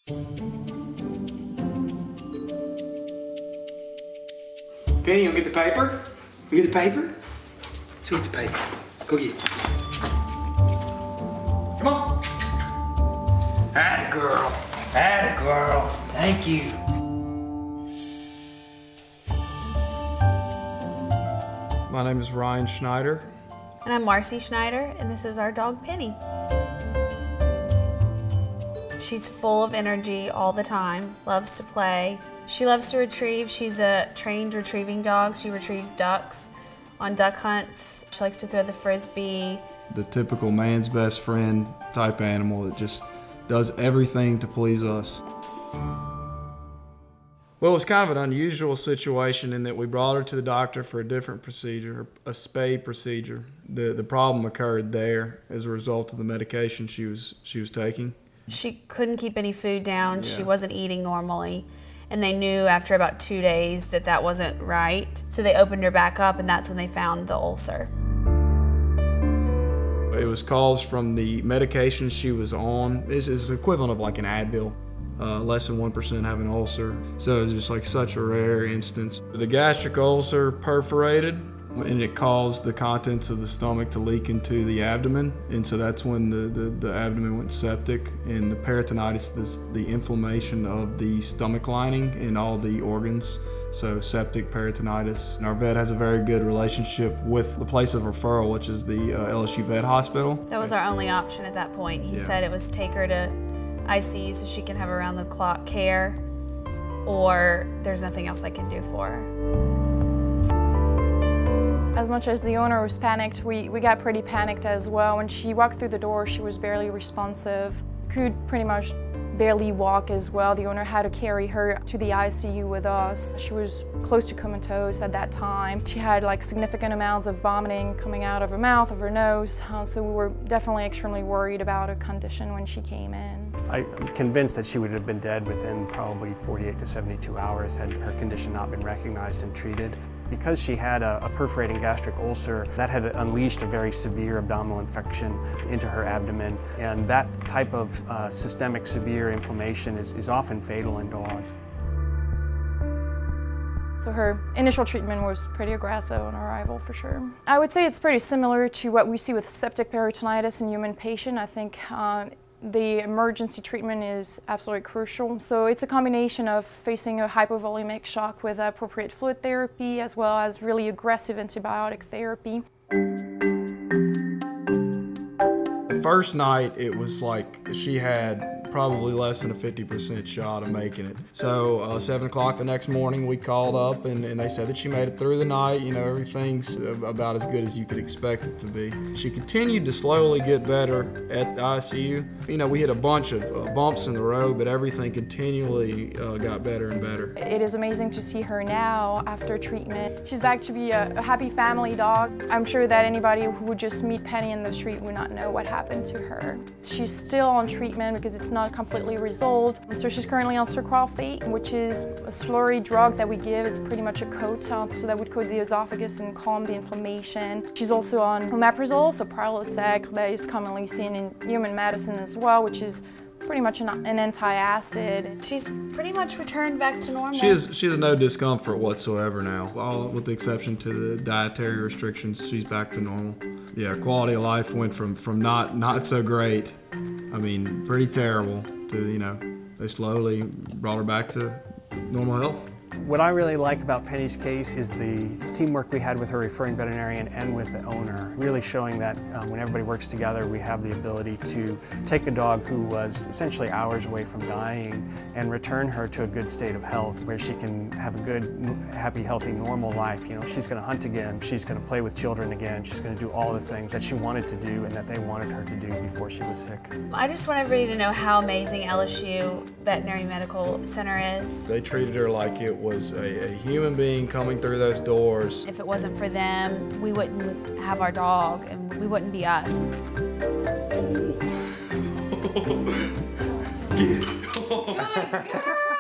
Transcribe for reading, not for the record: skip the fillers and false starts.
Penny, you wanna get the paper? You get the paper? Let's get the paper. Go get it. Come on. Atta girl. Atta girl. Thank you. My name is Ryan Schneider. And I'm Marcy Schneider, and this is our dog, Penny. She's full of energy all the time, loves to play. She loves to retrieve. She's a trained retrieving dog. She retrieves ducks on duck hunts. She likes to throw the frisbee. The typical man's best friend type animal that just does everything to please us. Well, it was kind of an unusual situation in that we brought her to the doctor for a different procedure, a spay procedure. The problem occurred there as a result of the medication she was taking. She couldn't keep any food down. Yeah. She wasn't eating normally. And they knew after about 2 days that that wasn't right. So they opened her back up, and that's when they found the ulcer. It was caused from the medication she was on. It's equivalent of like an Advil. Less than 1% have an ulcer. So it's just like such a rare instance. The gastric ulcer perforated, and it caused the contents of the stomach to leak into the abdomen. And so that's when the abdomen went septic. And the peritonitis is the inflammation of the stomach lining and all the organs. So septic, peritonitis. And our vet has a very good relationship with the place of referral, which is the LSU Vet Hospital. That was our only option at that point. He said it was take her to ICU so she can have around-the-clock care, or there's nothing else I can do for her. As much as the owner was panicked, we got pretty panicked as well. When she walked through the door, she was barely responsive, could pretty much barely walk as well. The owner had to carry her to the ICU with us. She was close to comatose at that time. She had like significant amounts of vomiting coming out of her mouth, of her nose, so we were definitely extremely worried about her condition when she came in. I'm convinced that she would have been dead within probably 48 to 72 hours had her condition not been recognized and treated. Because she had a perforating gastric ulcer, that had unleashed a very severe abdominal infection into her abdomen, and that type of systemic severe inflammation is often fatal in dogs. So her initial treatment was pretty aggressive on arrival, for sure. I would say it's pretty similar to what we see with septic peritonitis in human patient. I think the emergency treatment is absolutely crucial. So it's a combination of facing a hypovolemic shock with appropriate fluid therapy as well as really aggressive antibiotic therapy. The first night, it was like she had probably less than a 50% shot of making it. So 7 o'clock the next morning, we called up and they said that she made it through the night. You know, everything's about as good as you could expect it to be. She continued to slowly get better at the ICU. You know, we hit a bunch of bumps in the road, but everything continually got better and better. It is amazing to see her now after treatment. She's back to be a happy family dog. I'm sure that anybody who would just meet Penny in the street would not know what happened to her. She's still on treatment because it's not completely resolved. So she's currently on sucralfate, which is a slurry drug that we give. It's pretty much a coat, so that would coat the esophagus and calm the inflammation. She's also on omeprazole, so Prilosec, that is commonly seen in human medicine as well, which is pretty much an anti-acid. She's pretty much returned back to normal. She has no discomfort whatsoever now. All with the exception to the dietary restrictions, she's back to normal. Yeah, quality of life went from not so great, I mean, pretty terrible, to, you know, they slowly brought her back to normal health. What I really like about Penny's case is the teamwork we had with her referring veterinarian and with the owner, really showing that when everybody works together, we have the ability to take a dog who was essentially hours away from dying and return her to a good state of health where she can have a good, happy, healthy, normal life. You know, she's going to hunt again, she's going to play with children again, she's going to do all the things that she wanted to do and that they wanted her to do before she was sick. I just want everybody to know how amazing LSU Veterinary Medical Center is. They treated her like it was a human being coming through those doors. If it wasn't for them, we wouldn't have our dog and we wouldn't be us. Good girl.